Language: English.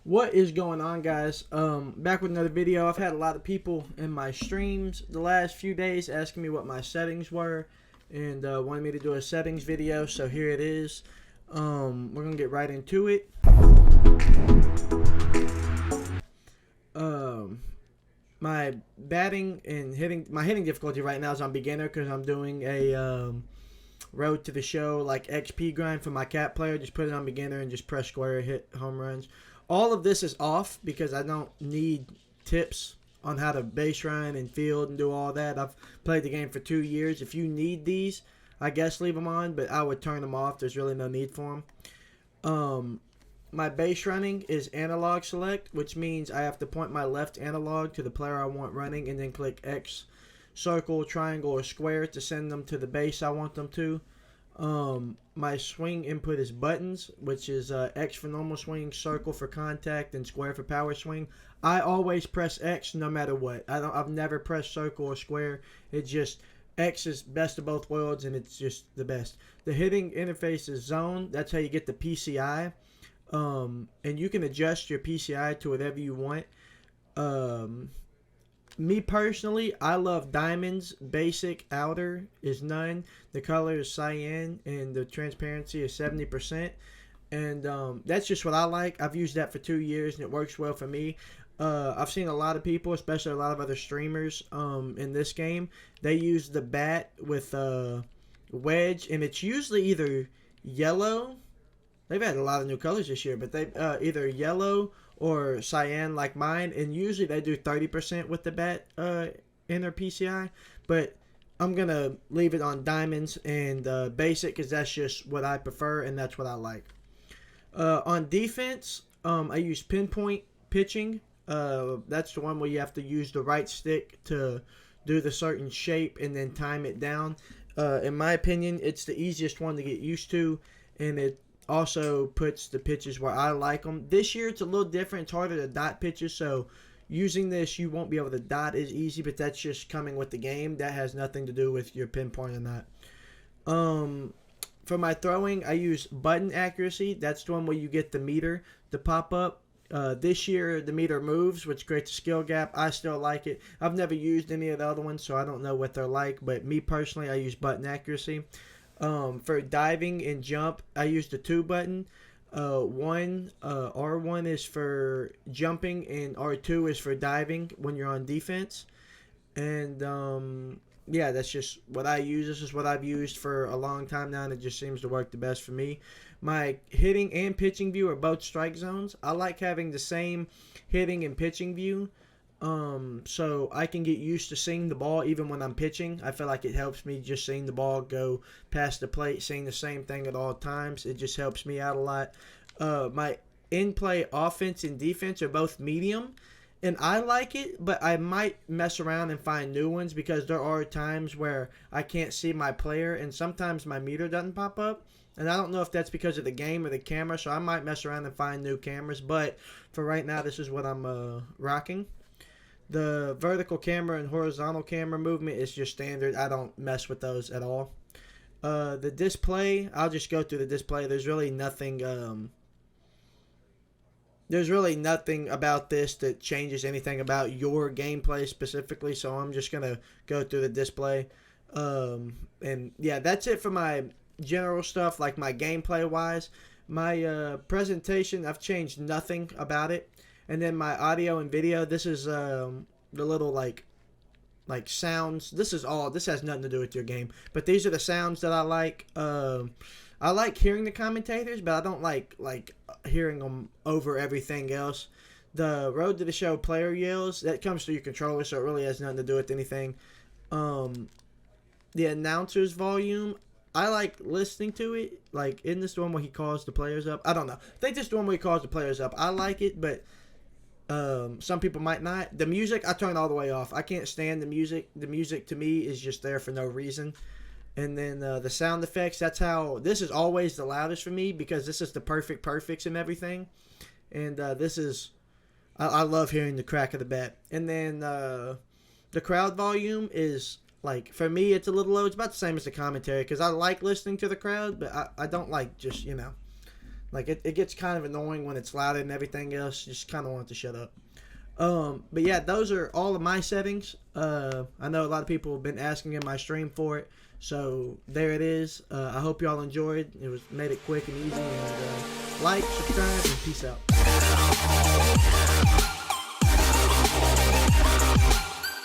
What is going on, guys? Back with another video. I've had a lot of people in my streams the last few days asking me what my settings were and wanted me to do a settings video, so here it is. We're gonna get right into it. My batting and hitting difficulty right now is on beginner because I'm doing a road to the show like XP grind for my cat player. Just put it on beginner and just press square, hit home runs. All of this is off because I don't need tips on how to base run and field and do all that. I've played the game for 2 years. If you need these, I guess leave them on, but I would turn them off. There's really no need for them. My base running is analog select, which means I have to point my left analog to the player I want running and then click X, circle, triangle, or square to send them to the base I want them to. My swing input is buttons, which is X for normal swing, circle for contact, and square for power swing. I always press X no matter what. I've never pressed circle or square. It's just X is best of both worlds, and it's just the best. The hitting interface is zone. That's how you get the PCI. And you can adjust your PCI to whatever you want. Me personally, I love diamonds. Basic outer is none. The color is cyan, and the transparency is 70%. And that's just what I like. I've used that for 2 years, and it works well for me. I've seen a lot of people, especially a lot of other streamers in this game, they use the bat with wedge, and it's usually either yellow. They've had a lot of new colors this year, but they either yellow or cyan like mine, and usually they do 30% with the bat in their PCI, but I'm going to leave it on diamonds and basic because that's just what I prefer and that's what I like. On defense, I use pinpoint pitching. That's the one where you have to use the right stick to do the certain shape and then time it down. In my opinion, it's the easiest one to get used to, and it also puts the pitches where I like them. This year it's a little different. It's harder to dot pitches, so using this you won't be able to dot as easy, but that's just coming with the game. That has nothing to do with your pinpoint or not. For my throwing, I use button accuracy. That's the one where you get the meter to pop up. This year the meter moves, which creates a skill gap. I still like it. I've never used any of the other ones, so I don't know what they're like, but me personally, I use button accuracy. For diving and jump, I use the 2 button. R1 is for jumping, and R2 is for diving when you're on defense. And yeah, that's just what I use. This is what I've used for a long time now, and it just seems to work the best for me. My hitting and pitching view are both strike zones. I like having the same hitting and pitching view. So I can get used to seeing the ball even when I'm pitching. I feel like it helps me just seeing the ball go past the plate, seeing the same thing at all times. It just helps me out a lot. My in-play offense and defense are both medium, and I like it, but I might mess around and find new ones because there are times where I can't see my player, and sometimes my meter doesn't pop up. And I don't know if that's because of the game or the camera, so I might mess around and find new cameras. But for right now, this is what I'm rocking. The vertical camera and horizontal camera movement is just standard. I don't mess with those at all. The display, I'll just go through the display. There's really nothing about this that changes anything about your gameplay specifically, so I'm just going to go through the display. And yeah, that's it for my general stuff, like my gameplay wise. My presentation, I've changed nothing about it. And then my audio and video, this is the little like sounds. This has nothing to do with your game, but these are the sounds that I like. I like hearing the commentators, but I don't like hearing them over everything else. The Road to the Show player yells, that comes through your controller, so it really has nothing to do with anything. The announcer's volume, I like listening to it. Like, isn't this the one where he calls the players up? I don't know. I think this is the one where he calls the players up. I like it, but some people might not. The music, I turn all the way off. I can't stand the music. The music to me is just there for no reason. And then the sound effects, this is always the loudest for me because this is the perfects and everything. And I love hearing the crack of the bat. And then the crowd volume is, like, for me, it's a little low. It's about the same as the commentary because I like listening to the crowd, but I don't like just, Like it gets kind of annoying when it's louder than everything else. You just kind of want it to shut up. But yeah, those are all of my settings. I know a lot of people have been asking in my stream for it, so there it is. I hope y'all enjoyed. It was made it quick and easy. And like, subscribe, and peace out.